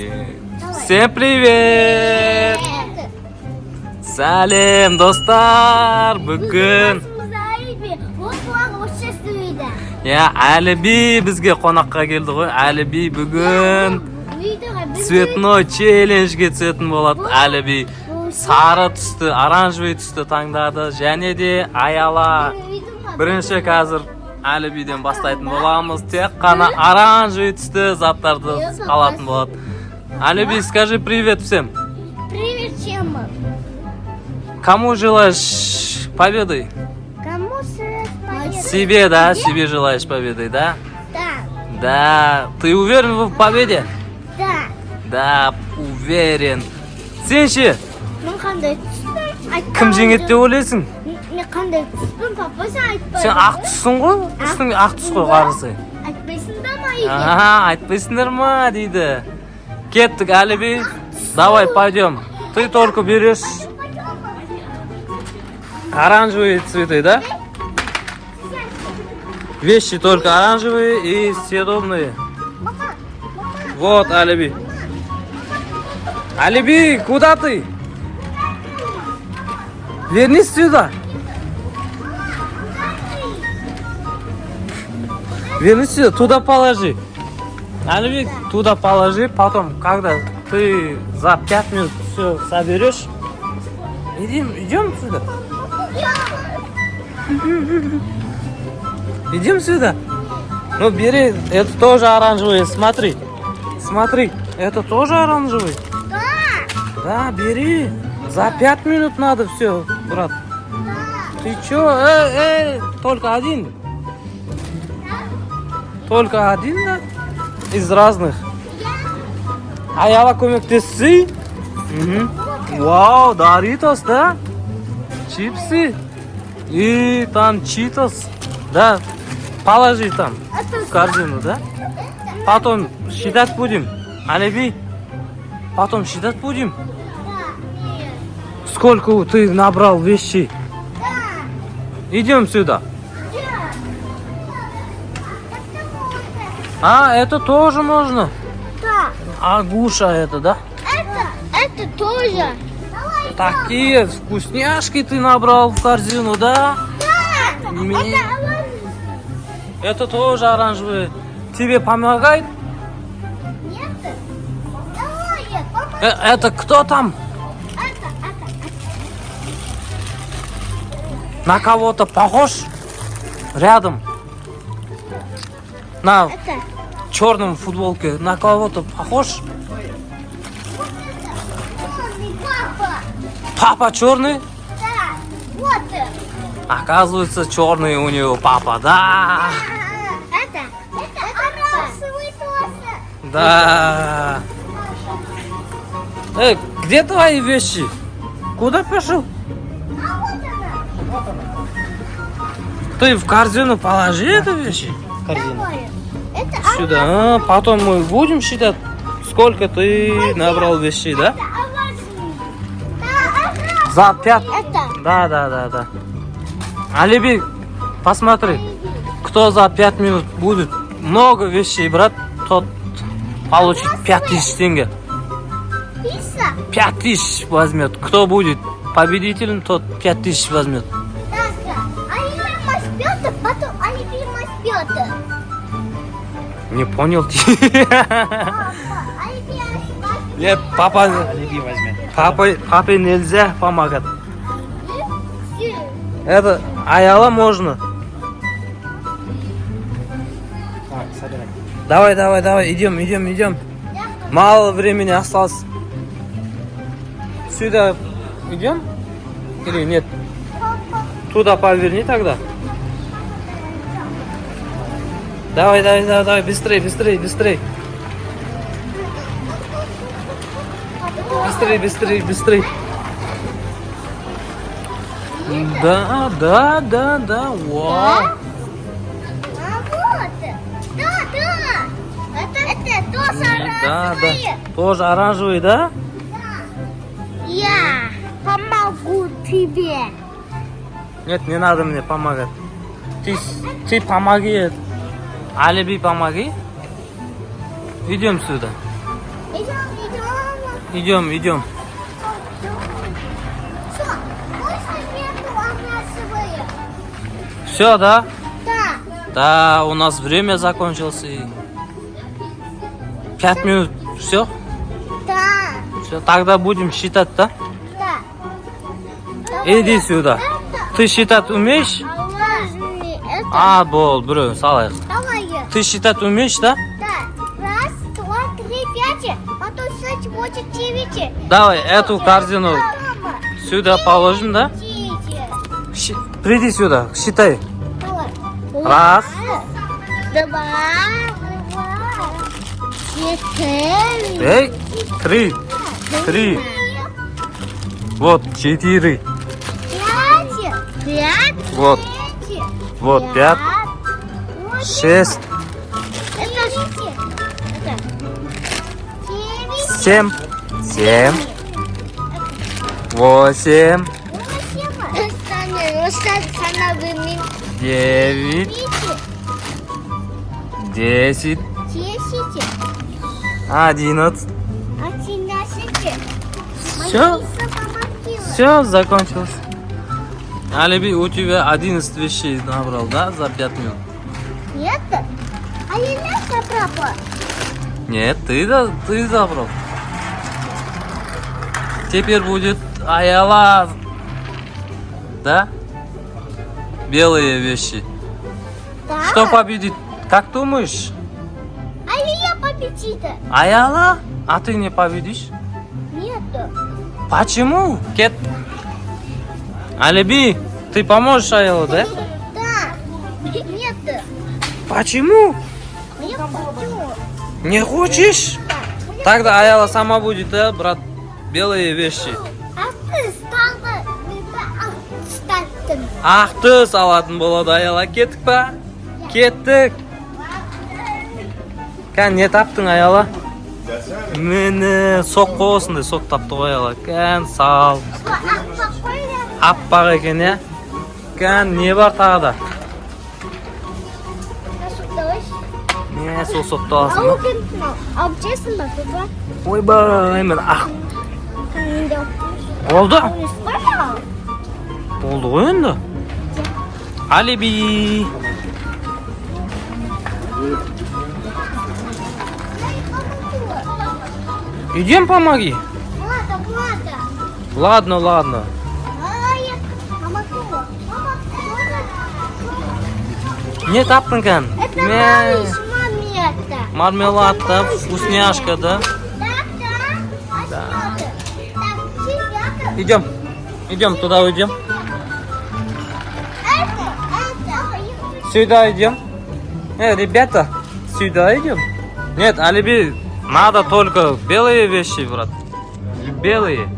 Всем привет! Салем, достар! Бүгін я Әліби бізге қонаққа келді ғой. Әліби бүгін цветной челленджге түсетін болады. Әліби сары түсті, оранжевый түсті таңдады. Және де Аяла бірінші қазір Әлібиден бастайтын боламыз. Тек қана оранжевый түсті заттарды алатын болады. Әліби, скажи привет всем. Привет всем. Кому желаешь победы? Кому победы? Себе, да? Себе желаешь победы, да? Да. Да. Ты уверен в победе? Да. Да, уверен. Сен ше? Мен қандай түспін? Кім жеңеді деп ойлайсың? Мен қандай түспін? Папа сен айтпай. Сен ақ түссің ғой? Үстің ақ түс қой қарысы. Айтпайсың да ма үйде? Айтпайсыңдар ма дейді. Кеттік, Әліби. Давай, пойдем. Ты только берешь оранжевые цветы, да? Вещи только оранжевые и съедобные. Вот, Әліби. Әліби, куда ты? Вернись сюда. Вернись сюда, туда положи. Әліби, туда положи, потом, когда ты за 5 минут все соберешь, идем сюда. Идем сюда. Ну, бери, это тоже оранжевый, смотри. Смотри, это тоже оранжевый. Да, бери. За 5 минут надо все, брат. Ты чё? Только один. Только один, да? Из разных. Аяла көмектесси. Вау, Доритос, да? Чипсы. И там читос. Да, положи там в корзину, да? Потом считать будем. Әліби, потом считать будем. Сколько ты набрал вещей? Идем сюда. Это тоже можно? Да. Агуша это, да? Это тоже. Такие вкусняшки ты набрал в корзину, да? Да. Это тоже оранжевые. Тебе помогает? Нет. Давай, Это кто там? На кого-то похож? Рядом. На Это. черном футболке. На кого-то похож? Папа. Папа черный? Да. Вот. Оказывается, черный у него папа, да? Это оранжевый тоже. Да. Где твои вещи? Куда пошел? Вот она. Ты в корзину положи эту вещи. Корзину. Давай. Это Сюда. Потом мы будем считать, сколько ты набрал вещей, да? оранжевый. Да, За 5. это. Да. Әліби, посмотри, кто за 5 минут будет много вещей брать, тот получит 5000 тенге. Писа. 5000 возьмет. Кто будет победителем, тот 5000 возьмет. Потом Алибима спёт. Не понял ты? Алибима Нет, папа, Алиби возьмет. папе нельзя помогать. Это Аяла можно. Так, собирай. Давай, идем. Мало времени осталось. Сюда идем? Или нет? Туда поверни тогда. Давай, быстрей. Быстрей. Да, вау. А вот. Да. Это тоже Да, оранжевые. тоже оранжевый, да? Я помогу тебе. Нет, не надо мне помогать. Ты помоги. Әліби, помоги. Идем сюда. Идем. Что? Можно нету ананасовые? Все, да? Да. Да, у нас время закончилось. 5 минут. Все? Да. Все, тогда будем считать, да? Да. Иди сюда. Ты считать умеешь? А, бол, біреу салайық. Давай. Ты считать умеешь, да? Да. Раз, два, три, пять. Потом 6, 8, 9. Давай эту корзину сюда положим, да? Приди сюда, считай. Раз. Два. Четыре. Эй, 3. Вот 4. 5. Вот. Вот 5. 6. Это 7. 8. 9. 10. 11. Все, закончилось. Алиби, у тебя 11 вещей набрал, да, за 5 минут? Нет? А я не забрала. Нет, ты забрал. Теперь будет Аяла. Да? Белые вещи. Да? Что победит? Как думаешь? А я победила. Аяла? А ты не победишь? Нет. Почему? Кет. Алиби, ты поможешь Аялу, да? Да. Нет. Почему? Я хочу. Не хочешь? Тогда Аяла сама будет, да, брат? Белые вещи. А ты стала статтың. Ақты салатын болады Аяла. Кеттік па? Кеттік. Кән, не таптың Аяла? Мені соқ осындай соқ тапты ғой Аяла. Кән, сал. Аппақ екен, я? Кән, не бар тағы да? Не, сол соқты аласың ба? Алып жейсің ба, көпі? Ойбай, мен ақ. Oldu. Oldu ғой енді. Алиби. Идем помоги. Ладно. Не таптың кән? Это малыш, мамета. Мармелад да, вкусняшка, да? Да. Идем, туда уйдем. Сюда идем. Ребята, сюда идем. Нет, Алиби, надо только белые вещи, брат. Белые.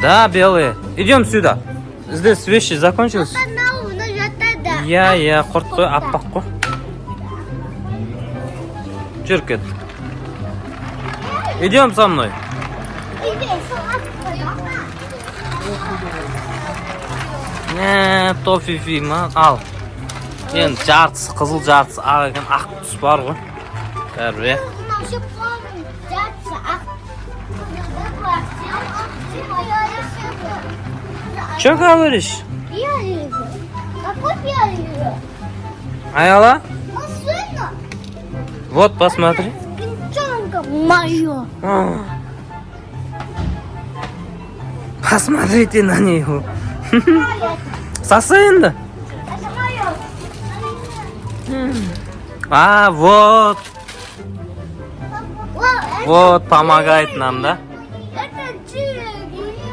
Да, белые. Идем сюда. Здесь вещи закончились. Я, құрт қой, аппақ қой. Жүр кет. Идем со мной. Тофифи ма? Ал. Енді жартысы, қызыл жартысы ақ екен, ақ түс бар ғой. Бәрі. Че говоришь? Какой белый? Аяла? Машина. Вот, посмотри. Мое. Посмотрите на него. Сосынды. А, вот. Вот, помогает нам, да? Это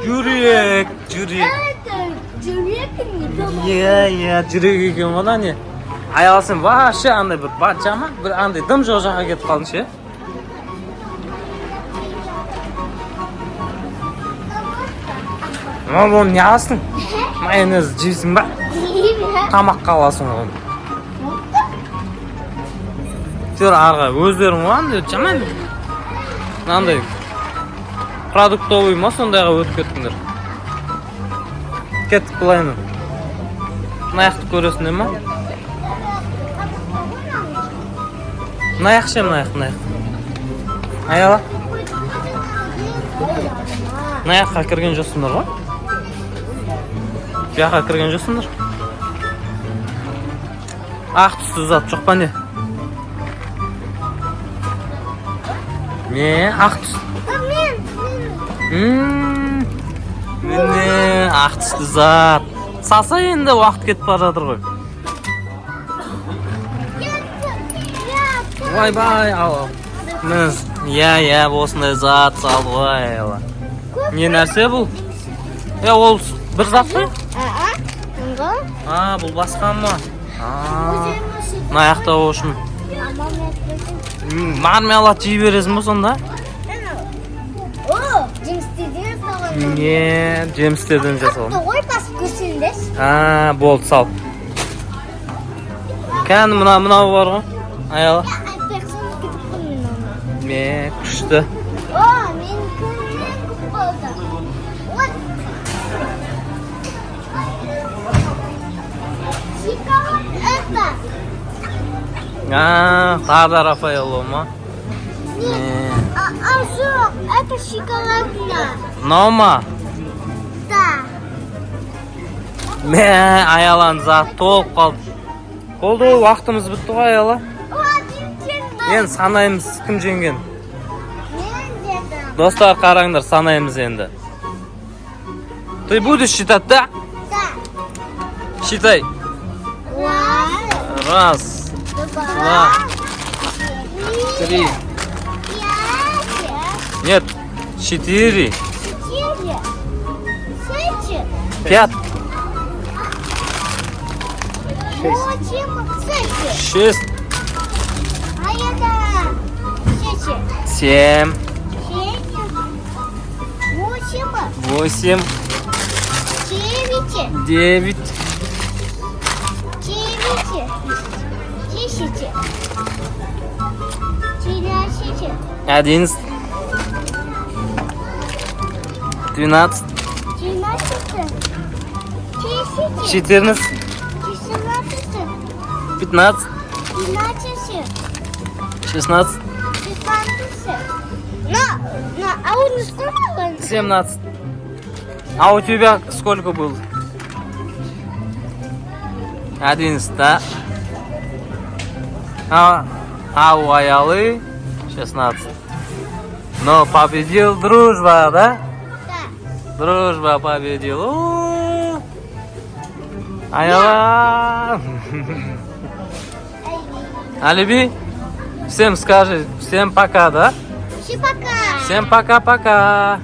Жүрек. Это жүрек не Я, жүрек екен ғой да не. Аяласың, вообще андай бір жаман, бір андай дым жоқ жаққа кетіп қалдың ше. Оны не аласың? Майонез жейсің ба? Тамаққа аласың оны. Жүр арға, өздерің ғой андай жаман. Андай продуктовый ма сондайға өтіп кеттіңдер. Кеттік бұлайны. Мынаяқты көресің ма? Мынаяқ ше, мынаяқ. Аяла. Мына жаққа кірген жоқсыңдар ғой? Bu жаққа кірген жоқсыңдар? Ақ түсті зат жоқ па не? Не, ақ түсті. Міне, ақ түсті зат. Салса енді уақыт кетіп бара жатыр ғой. Бай, ал. Я, осындай зат салды ғой, аяла. Не нәрсе бұл? Ол бір зат қой? Бұл басқа ма? Мына аяқта оғышын. Мармелад жей бересің бі сонда? Не, жемістерден жасалым. Болды, сал. Кәні мұнау бар ғой? Аяла. Күшті. Тағы Рафаэлло ма? Это шоколадная. Мынау ма? Да. Аялан зат толып қалды. Болды ғой, уақытымыз бітті ғой, Аяла. Енді санаймыз кім жеңген. Достар, қараңдар, санаймыз енді. Ты будешь считать, да? Да. Считай. Раз, два, три. Нет, 4. 5. 6. 7. 8. 9. 11. 12. 14. 15. 16. А он не сколько? 17. А у тебя сколько было? 11, да? А у Аялы 16. Но победил дружба, да? Да. Дружба победил. Аяла. Алиби, всем скажи, всем пока, да? Всем пока. Всем пока-пока.